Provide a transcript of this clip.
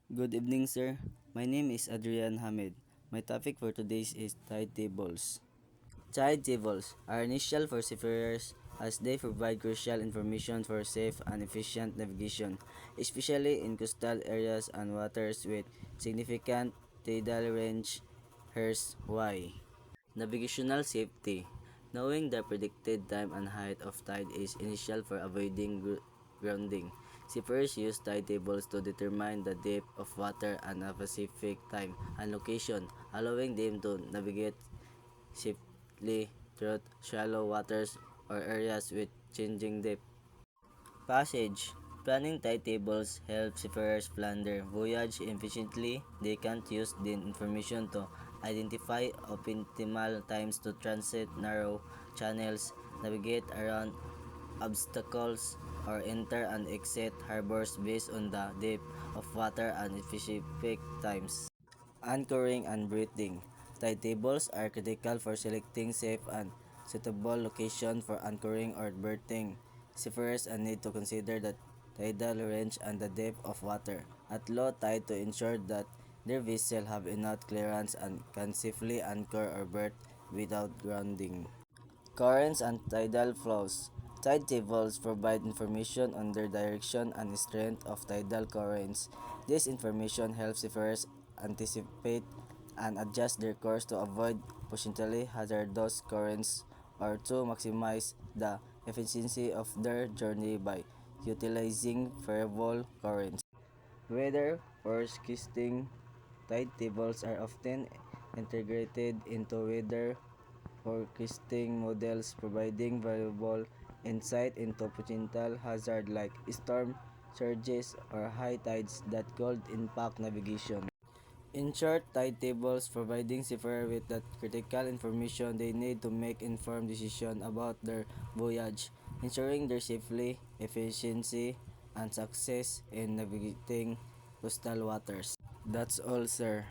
Good evening, sir. My name is Adrian Hamid. My topic for today is tide tables. Tide tables are initial for seafarers as they provide crucial information for safe and efficient navigation, especially in coastal areas and waters with significant tidal range. Here's why. Navigational safety. Knowing the predicted time and height of tide is essential for avoiding grounding. Seafarers use tide tables to determine the depth of water and a specific time and location, allowing them to navigate safely through shallow waters or areas with changing depth. Passage. Planning timetables helps seafarers plan their voyage efficiently. They can't use the information to identify optimal times to transit narrow channels, navigate around obstacles, or enter and exit harbors based on the depth of water and specific times. Anchoring and berthing. Timetables are critical for selecting safe and suitable location for anchoring or berthing. Seafarers need to consider the tidal range and the depth of water at low tide to ensure that their vessel have enough clearance and can safely anchor or berth without grounding. Currents and tidal flows. Tide tables provide information on the direction and strength of tidal currents. This information helps seafarers anticipate and adjust their course to avoid potentially hazardous currents or to maximize the efficiency of their journey by utilizing favorable currents. Weather forecasting. Tide tables are often integrated into weather forecasting models, providing valuable insight into potential hazards like storm surges or high tides that could impact navigation. In short, tide tables providing seafarers with the critical information they need to make informed decisions about their voyage, ensuring their safety, efficiency, and success in navigating coastal waters. That's all, sir.